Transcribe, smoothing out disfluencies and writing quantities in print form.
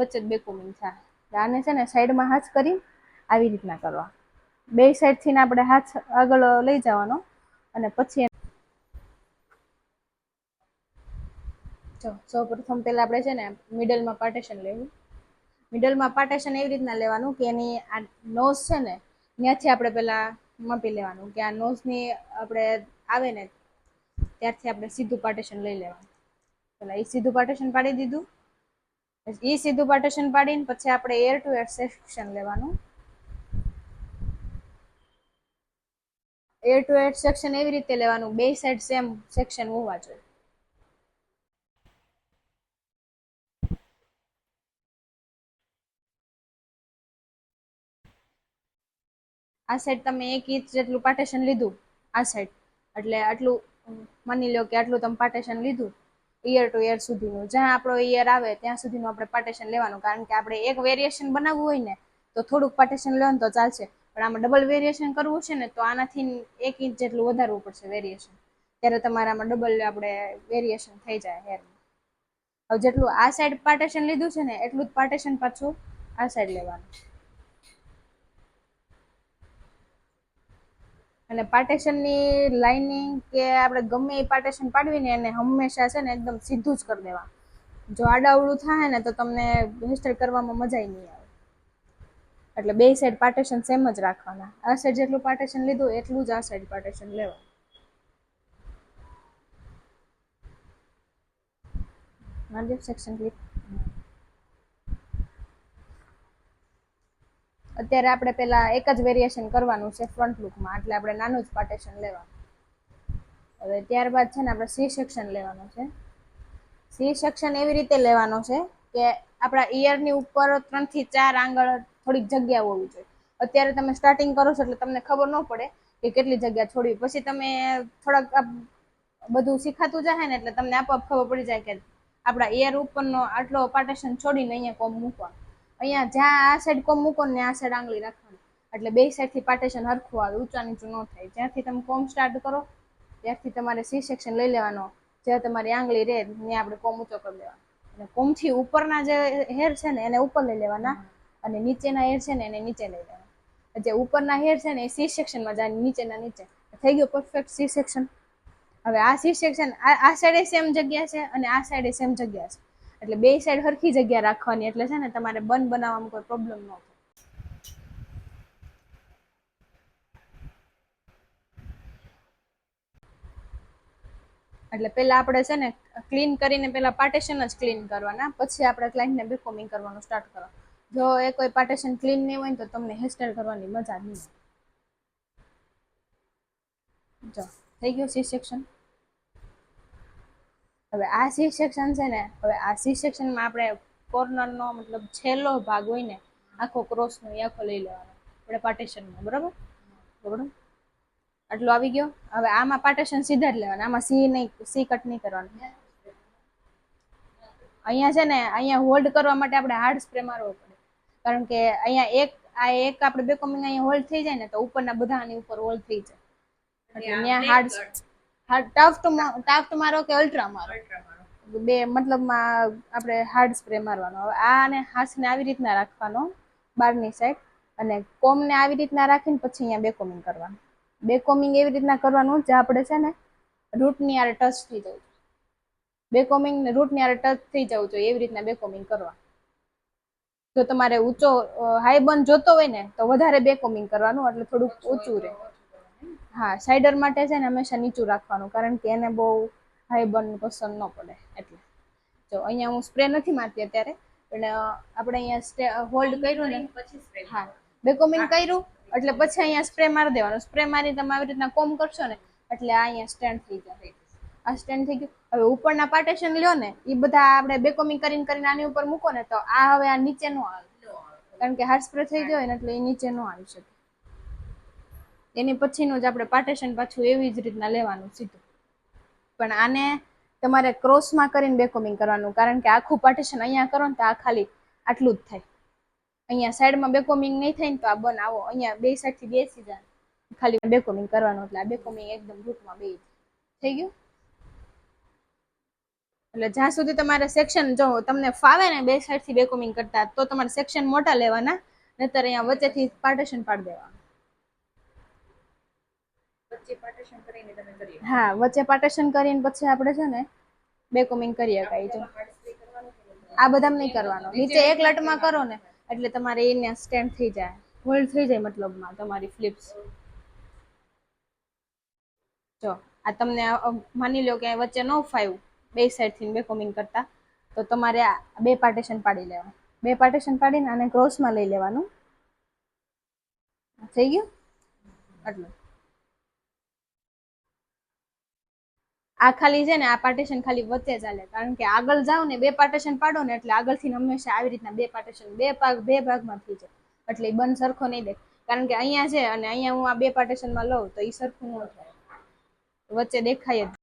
વચ્ચે બેકોમિંગ થાય। આને છે ને સાઈડમાં હાથ કરી આવી રીતના કરવા, બે સાઈડ થી આપણે હાથ આગળ લઈ જવાનો અને પછી સૌ પ્રથમ પેલા આપણે છે ને મિડલમાં પાર્ટેશન લેવું। મિડલમાં પાર્ટેશન એવી રીતના લેવાનું કે એની આ નોઝ છે ને ત્યાંથી આપણે પેલા માપી લેવાનું કે આ નોઝ ની આપણે આવે ને ત્યારથી આપણે સીધું પાર્ટેશન લઈ લેવાનું। પેલા એ સીધું પાર્ટેશન પાડી દીધું, એ સીધું પાર્ટેશન પાડીને પછી આપણે એર ટુ એર સેક્શન લેવાનું। એર ટુ એર સેક્શન એવી રીતે લેવાનું બે સાઈડ સેમ સેક્શન હોવા જોઈએ। આ સાઈડ તમે 1 ઇંચ જેટલું પાર્ટેશન લીધું આ સાઈડ, એટલે આટલું માની લો કે આટલું તમે પાર્ટેશન લીધું ઈયર ટુ ઈયર સુધીનું, જ્યાં આપણો ઈયર આવે ત્યાં સુધીનું આપણે પાર્ટેશન લેવાનું। કારણ કે આપણે એક વેરિએશન બનાવવું હોય ને તો થોડુંક પાર્ટેશન લેવાનું તો ચાલશે, પણ આમાં ડબલ વેરિએશન કરવું છે ને તો આનાથી 1 ઇંચ જેટલું વધારવું પડશે વેરિએશન, ત્યારે તમારામાં ડબલ આપણે વેરિએશન થઈ જાય હેરમાં। હવે જેટલું આ સાઈડ પાર્ટેશન લીધું છે ને એટલું જ પાર્ટેશન પાછું આ સાઈડ લેવાનું। અને પાર્ટેશનની લાઇનિંગ કે આપણે ગમે એ પાર્ટેશન પાડવી ને એને હંમેશા છે ને એકદમ સીધું જ કરી દેવાનું। જો આડાઅવળું થાય ને તો તમને હેરસ્ટાઈલ કરવામાં મજા નહીં આવે। એટલે બે સાઈડ પાર્ટેશન સેમ જ રાખવાના। આ સાઈડ જેટલું પાર્ટેશન લીધું એટલું જ આ સાઈડ પાર્ટેશન લેવાનું। Section click. અત્યારે આપણે પેલા એક જ વેરિએશન કરવાનું છે ફ્રન્ટ લુકમાં, એટલે આપણે નાનું જ પાર્ટેશન લેવાનું। હવે ત્યારબાદ છે ને આપણે સી સેક્શન લેવાનું છે। સી સેક્શન એવી રીતે લેવાનો છે કે આપણા ઈયરની ઉપર 3 થી 4 આંગળ થોડીક જગ્યા હોવી જોઈએ। અત્યારે તમે સ્ટાર્ટિંગ કરો છો એટલે તમને ખબર ન પડે કે કેટલી જગ્યા છોડવી, પછી તમે થોડાક બધું શીખાતું જાય ને એટલે તમને આપોઆપ ખબર પડી જાય કે આપણા ઈયર ઉપરનો આટલો પાર્ટેશન છોડીને અહીંયા કોમ મૂકવાનું। અહીંયા જ્યાં આ સાઈડ કોમ મૂકો ને આ સાઈડ આંગળી રાખવાની, એટલે બે સાઈડ થી પાર્ટેશન હરખું આવે, ઊંચા નીચું ન થાય। જ્યાંથી તમે કોમ સ્ટાર્ટ કરો ત્યારથી તમારે સી સેક્શન લઈ લેવાનો, જ્યાં તમારી આંગળી રહે ત્યાં આપણે કોમ ઊંચો કરી દેવાનો। અને કોમથી ઉપરના જે હેર છે ને એને ઉપર લઈ લેવાના અને નીચેના હેર છે ને એને નીચે લઈ લેવાના। જે ઉપરના હેર છે ને એ સી સેક્શનમાં જાય, નીચેના નીચે। થઈ ગયું પરફેક્ટ સી સેક્શન। હવે આ સી સેક્શન આ સાઈડે સેમ જગ્યા છે અને આ સાઈડે સેમ જગ્યા છે, એટલે બે સાઈડ હરખી જગ્યા રાખવાની, એટલે છે ને તમારે બન બનાવવામાં કોઈ પ્રોબ્લેમ ન થાય। એટલે પેલા આપણે છે ને ક્લીન કરીને પેલા પાર્ટેશન જ ક્લીન કરવાના, પછી આપણે ક્લાયન્ટને બેકોમિંગ કરવાનું સ્ટાર્ટ કરવાનું। જો એ કોઈ પાર્ટેશન ક્લીન નહીં હોય તો તમને હેરસ્ટાઈલ કરવાની મજા નહીં આવે। જો થઈ ગયું સી સેક્શન। હવે આ સી સેક્શન છે ને, હવે આ સી સેક્શનમાં આપણે કોર્નરનો મતલબ છેલ્લો ભાગ હોય ને આખો ક્રોસનો એ આખો લઈ લેવાનો આપણે પાર્ટેશનમાં, બરાબર બરાબર આટલો આવી ગયો। હવે આમાં પાર્ટેશન સીધા જ લેવાના, આમાં સી નહીં, સી કટ નહીં કરવાનું। અહીંયા છે ને અહીંયા હોલ્ડ કરવા માટે આપણે હાર્ડ સ્પ્રે મારવો પડે, કારણ કે અહીંયા એક આપણે બેકોમિંગ અહીંયા હોલ્ડ થઈ જાય ને તો ઉપરના બધા આની ઉપર હોલ્ડ થઈ જાય, એટલે અહીંયા હાર્ડ ટાફ્ટ મારો કે અલ્ટ્રા મારો, બે મતલબમાં આપણે હાર્ડ સ્પ્રે મારવાનો। હવે આને હાથને આવી રીતના રાખવાનો બહારની સાઈડ, અને કોમને આવી રીતના રાખીને પછી અહીંયા બેકોમિંગ કરવાનું। બેકોમિંગ એવી રીતના કરવાનું જે આપણે છે ને રૂટની આરે ટચ થઈ જવું, બેકોમિંગ ને રૂટની આરે ટચ થઈ જવું જોઈએ એવી રીતના બેકોમિંગ કરવા। જો તમારે ઊંચો હાઈ બન જોતો હોય ને તો વધારે બેકોમિંગ કરવાનું, એટલે થોડુંક ઊંચું રહે। હા, સાઈડર માટે છે ને હંમેશા નીચું રાખવાનું, કારણ કે એને બહુ હાઈ બન પસંદ ન પડે એટલે। જો અહીંયા હું સ્પ્રે નથી મારતી અત્યારે, પણ આપણે અહીંયા હોલ્ડ કર્યું ને પછી હા બેકોમિંગ કર્યું એટલે પછી અહીંયા સ્પ્રે મારી દેવાનો। સ્પ્રે મારી તમે આવી રીતના કોમ કરશો ને એટલે આ અહીંયા સ્ટેન્ડ થઈ જાય। આ સ્ટેન્ડ થઈ ગયું। હવે ઉપરના પાર્ટેશન લ્યો ને એ બધા આપણે બેકોમિંગ કરીને કરીને આની ઉપર મૂકો ને તો આ હવે આ નીચે નો આવે, કારણ કે હાર્ડ સ્પ્રે થઈ ગયો હોય ને એટલે એ નીચે નો આવી શકે। એની પછીનું જ આપણે પાર્ટેશન પાછું એવી જ રીતના લેવાનું સીધું, પણ આને તમારે ક્રોસમાં કરીને બેકોમિંગ કરવાનું, કારણ કે આખું પાર્ટેશન અહીંયા કરો ને તો આ ખાલી આટલું જ થાય। અહીંયા સાઈડમાં બેકોમિંગ નહીં થાય ને તો આ બન આવો અહીંયા બે સાઈડથી બેસી જાય, ખાલી બેકોમિંગ કરવાનું, એટલે આ બેકોમિંગ એકદમ રૂટમાં બેસી થઈ ગયું। એટલે જ્યાં સુધી તમારે સેક્શન જો તમને ફાવે ને બે સાઈડ થી બેકોમિંગ કરતા તો તમારે સેક્શન મોટા લેવાના, નહીતર અહીંયા વચ્ચેથી પાર્ટીશન પાડી દેવાનું. હા, વચ્ચે પાર્ટીશન કરીને પછી આપણે છે ને બેકોમિંગ કરી શકાય. જો આ બધા નહીં કરવાનું, નીચે એક લટમાં કરો ને એટલે તમારે એને સ્ટેન્ડ થઈ જાય, હોલ્ડ થઈ જાય મતલબમાં તમારી ફ્લિપ્સ. જો આ તમને માની લો કે વચ્ચે ન ફાવ્યું બે સાઈડ થી બેકોમિંગ કરતા, તો તમારે આ બે પાર્ટીશન પાડી લેવા. બે પાર્ટીશન પાડીને આને ક્રોસમાં લઈ લેવાનું. થઈ ગયું આટલું. આ ખાલી છે ને આ પાર્ટીશન ખાલી વચ્ચે ચાલે, કારણ કે આગળ જાવ ને બે પાર્ટીશન પાડો ને એટલે આગળથી હંમેશા આવી રીતના બે પાર્ટીશન બે ભાગમાં થઈ જાય, એટલે એ બંધ સરખો નહીં દે. કારણ કે અહીંયા છે અને અહીંયા હું આ બે પાર્ટીશનમાં લઉં તો એ સરખું ન થાય, વચ્ચે દેખાય જ.